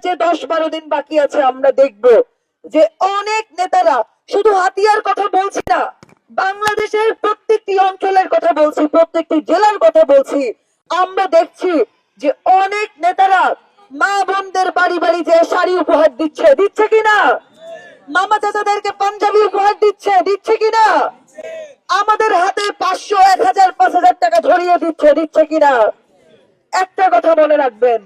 যে 10-12 দিন বাকি আছে আমরা দেখব যে অনেক নেতারা, শুধু হাতিয়ার কথা বলছি না, বাংলাদেশের প্রত্যেকটি অঞ্চলের কথা বলছি, প্রত্যেকটি জেলার কথা বলছি, আমরা দেখছি যে অনেক নেতারা মা বোনদের বাড়ি বাড়ি যে শাড়ি উপহার দিচ্ছে কিনা, মামা চাচাদেরকে পাঞ্জাবি উপহার দিচ্ছে কিনা, আমাদের হাতে 500, 1000, 5000 টাকা ধরিয়ে দিচ্ছে কিনা। একটা কথা মনে রাখবেন,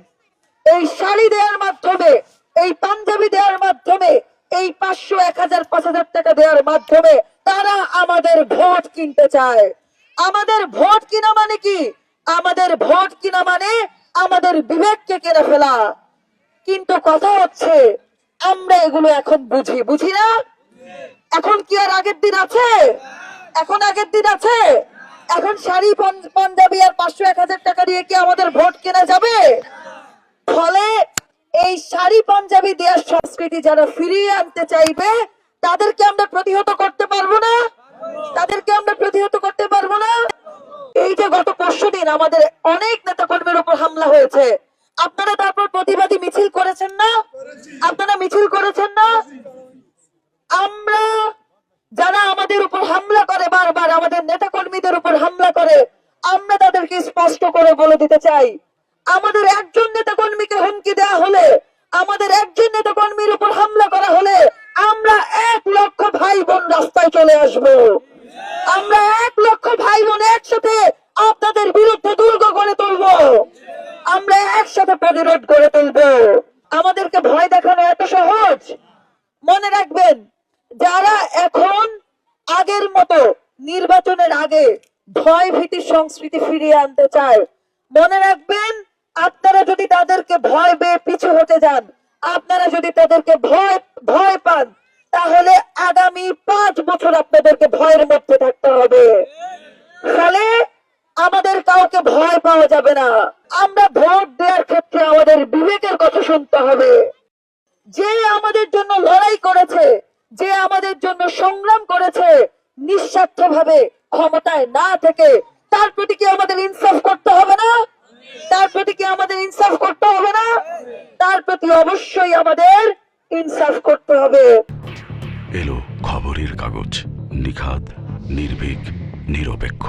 এই শাড়ি দেওয়ার মাধ্যমে, এই পাঞ্জাবি দেওয়ার মাধ্যমে, এই 500, 1000, 5000 টাকা দেওয়ার মাধ্যমে তারা আমাদের ভোট কিনতে চায়। আমাদের ভোট কিনা মানে কি? আমাদের ভোট কিনা মানে আমাদের বিবেককে কেড়ে ফেলা। কিন্তু কথা হচ্ছে আমরা এগুলো এখন বুঝি না। এখন কি আর আগের দিন আছে? এখন আগের দিন আছে? এখন শাড়ি পাঞ্জাবি আর 500, 1000 টাকা দিয়ে কি আমাদের ভোট কেনা যাবে? ফলে এই শাড়ি পাঞ্জাবি দেওয়ার সংস্কৃতি যারা ফিরিয়ে আনতে চাইবে তাদেরকে আমরা প্রতিহত করতে পারবো না? তাদেরকে আমরা প্রতিহত করতে পারবো না? এই যে গত পরশুদিন আমাদের অনেক নেতা কর্মীর উপর হামলা হয়েছে, আপনারা তারপর প্রতিবাদী মিছিল করেছেন না? আপনারা মিছিল করেছেন না? আমরা যারা আমাদের উপর হামলা করে, বারবার আমাদের নেতা কর্মীদের উপর হামলা করে, আমরা তাদেরকে স্পষ্ট করে বলে দিতে চাই, আমাদের একজন নেতা কর্মীকে হুমকি দেওয়া হলে, আমাদের একজন নেতা কর্মীর উপর হামলা করা হলে আমরা 1 লক্ষ ভাই বোন রাস্তায় চলে আসব। আমরা 1 লক্ষ ভাই বোন একসাথে আপনাদের বিরুদ্ধে দুর্গ গড়ে তুলব। আমরা একসাথে প্রতিরোধ গড়ে তুলব। আমাদেরকে ভয় দেখানো এত সহজ? মনে রাখবেন, যারা এখন আগের মতো নির্বাচনের আগে ভয় ভীতির সংস্কৃতি ফিরিয়ে আনতে চায়, মনে রাখবেন, আপনারা যদি তাদেরকে ভয় পেয়ে পিছু হতে যান, আপনারা যদি তাদেরকে ভয় পান, তাহলে আগামী 5 বছর আপনাদেরকে ভয়ের মধ্যে থাকতে হবে। ফলে আমাদের কাউকে ভয় পাওয়া যাবে না। আমরা ভোট দেওয়ার ক্ষেত্রে আমাদের বিবেকের কথা শুনতে হবে। যে আমাদের জন্য লড়াই করেছে, যে আমাদের জন্য সংগ্রাম করেছে, নিঃস্বার্থভাবে ক্ষমতায় না থেকে, তার প্রতি কি আমাদের ইনসাফ করতে হবে না? তার প্রতি কি আমাদের ইনসাফ করতে হবে না? তার প্রতি অবশ্যই আমাদের ইনসাফ করতে হবে। এলো খবরের কাগজ, নিখাত, নির্ভীক, নিরপেক্ষ।